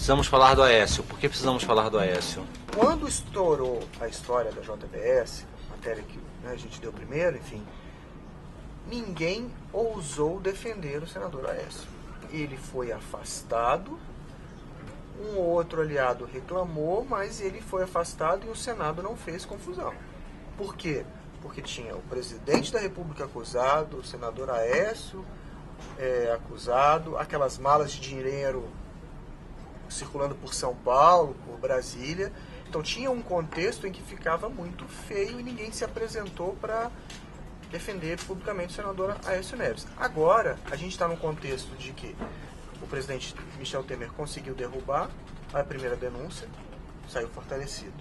Precisamos falar do Aécio. Por que precisamos falar do Aécio? Quando estourou a história da JBS, matéria que a gente deu primeiro, enfim, ninguém ousou defender o senador Aécio. Ele foi afastado, um ou outro aliado reclamou, mas ele foi afastado e o Senado não fez confusão. Por quê? Porque tinha o presidente da República acusado, o senador Aécio acusado, aquelas malas de dinheiro circulando por São Paulo, por Brasília. Então tinha um contexto em que ficava muito feio e ninguém se apresentou para defender publicamente o senador Aécio Neves. Agora, a gente está num contexto de que o presidente Michel Temer conseguiu derrubar a primeira denúncia, saiu fortalecido.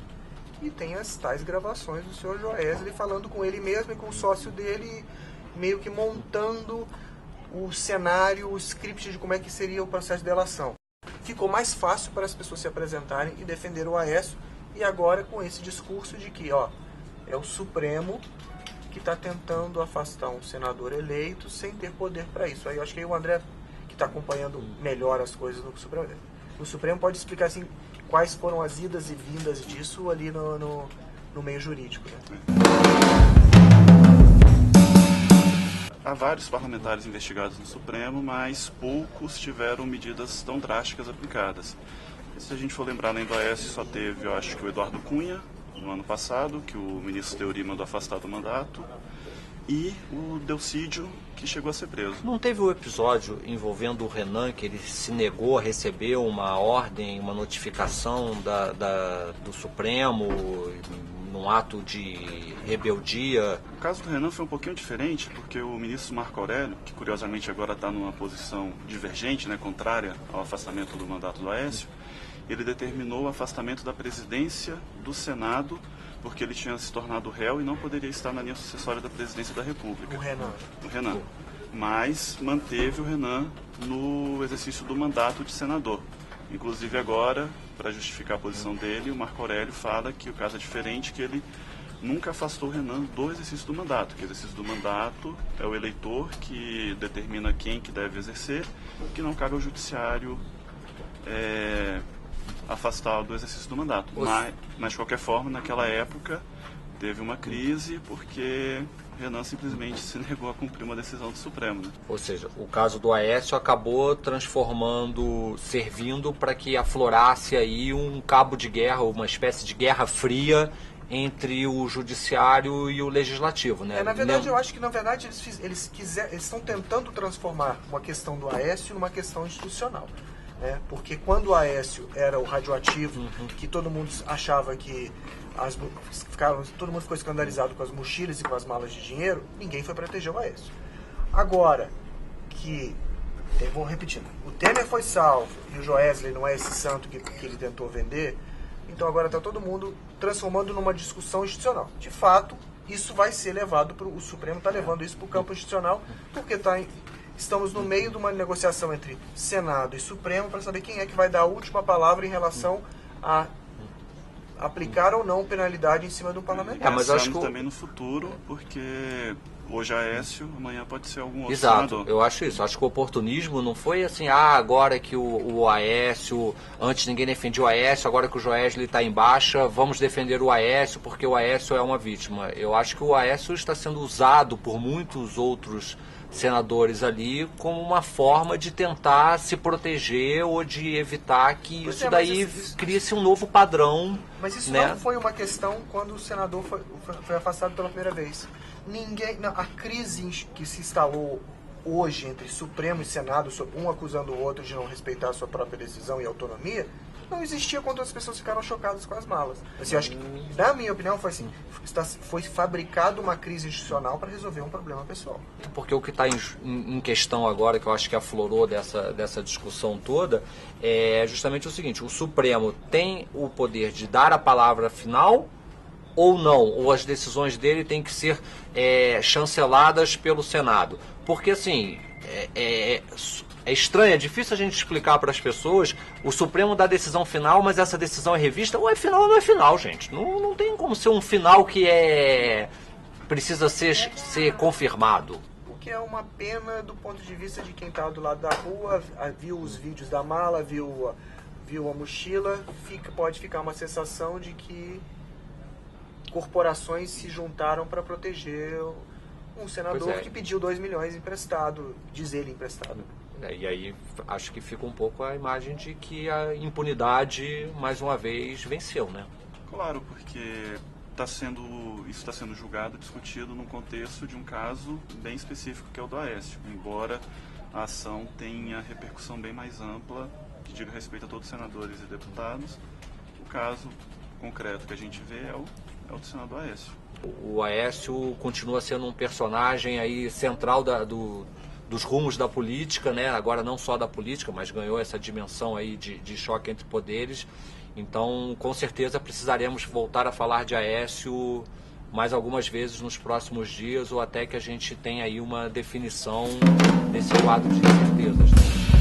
E tem as tais gravações do senhor Joesley falando com ele mesmo e com o sócio dele, meio que montando o cenário, o script de como é que seria o processo de delação. Ficou mais fácil para as pessoas se apresentarem e defender o Aécio, e agora com esse discurso de que é o Supremo que está tentando afastar um senador eleito sem ter poder para isso. Aí eu acho que aí o André, que está acompanhando melhor as coisas no Supremo, pode explicar assim, quais foram as idas e vindas disso ali no meio jurídico. Né? Há vários parlamentares investigados no Supremo, mas poucos tiveram medidas tão drásticas aplicadas. Se a gente for lembrar, além do Aécio, só teve, eu acho que o Eduardo Cunha, no ano passado, que o ministro Teori mandou afastar do mandato, e o Delcídio, que chegou a ser preso. Não teve o episódio envolvendo o Renan, que ele se negou a receber uma ordem, uma notificação do Supremo, num ato de rebeldia? O caso do Renan foi um pouquinho diferente, porque o ministro Marco Aurélio, que curiosamente agora está numa posição divergente, contrária ao afastamento do mandato do Aécio, ele determinou o afastamento da presidência do Senado, porque ele tinha se tornado réu e não poderia estar na linha sucessória da presidência da República. O Renan. Mas manteve o Renan no exercício do mandato de senador. Inclusive agora, para justificar a posição dele, o Marco Aurélio fala que o caso é diferente, que ele nunca afastou o Renan do exercício do mandato, que o exercício do mandato é o eleitor que determina quem que deve exercer, que não cabe ao judiciário afastá-lo do exercício do mandato. Mas, de qualquer forma, naquela época, teve uma crise porque Renan simplesmente se negou a cumprir uma decisão do Supremo. Né? Ou seja, o caso do Aécio acabou servindo para que aflorasse aí um cabo de guerra, uma espécie de guerra fria entre o judiciário e o legislativo, né? Na verdade, eu acho que eles estão tentando transformar uma questão do Aécio numa questão institucional. Porque quando o Aécio era o radioativo, que todo mundo achava que todo mundo ficou escandalizado com as mochilas e com as malas de dinheiro, ninguém foi proteger o Aécio. Agora que, vou repetindo, o Temer foi salvo e o Joesley não é esse santo que ele tentou vender, então agora está todo mundo transformando numa discussão institucional. De fato, isso vai ser levado para o Supremo, está levando isso para o campo institucional, porque estamos no meio de uma negociação entre Senado e Supremo para saber quem é que vai dar a última palavra em relação a aplicar ou não penalidade em cima de um parlamentar. Mas eu acho que também no futuro, porque hoje é Aécio, amanhã pode ser algum outro Exato, senador. Eu acho isso. Acho que o oportunismo não foi assim, agora que o Aécio, antes ninguém defendia o Aécio, agora que o Joesley está em baixa, vamos defender o Aécio porque o Aécio é uma vítima. Eu acho que o Aécio está sendo usado por muitos outros senadores ali como uma forma de tentar se proteger ou de evitar que isso daí crie-se um novo padrão. Mas isso não foi uma questão quando o senador foi afastado pela primeira vez. A crise que se instalou hoje entre Supremo e Senado, um acusando o outro de não respeitar a sua própria decisão e autonomia, não existia quando as pessoas ficaram chocadas com as malas. Assim, eu acho que, na minha opinião, foi assim, foi fabricado uma crise institucional para resolver um problema pessoal. Porque o que está em questão agora, que eu acho que aflorou dessa discussão toda, é justamente o seguinte: o Supremo tem o poder de dar a palavra final ou não, ou as decisões dele têm que ser chanceladas pelo Senado. Porque assim, é estranho, é difícil a gente explicar para as pessoas. O Supremo dá a decisão final, mas essa decisão é revista, ou é final ou não é final, gente. Não tem como ser um final que precisa ser confirmado. O que é uma pena do ponto de vista de quem está do lado da rua, viu os vídeos da mala, viu viu a mochila, pode ficar uma sensação de que corporações se juntaram para proteger um senador que pediu 2 milhões emprestado, diz ele emprestado. E aí acho que fica um pouco a imagem de que a impunidade, mais uma vez, venceu, né? Claro, porque isso está sendo julgado e discutido num contexto de um caso bem específico, que é o do Aécio, embora a ação tenha repercussão bem mais ampla, que diga respeito a todos os senadores e deputados. O caso concreto que a gente vê é o do senador Aécio. O Aécio continua sendo um personagem aí central dos rumos da política, né? Agora não só da política, mas ganhou essa dimensão aí de choque entre poderes. Então, com certeza, precisaremos voltar a falar de Aécio mais algumas vezes nos próximos dias, ou até que a gente tenha aí uma definição desse quadro de incertezas, né?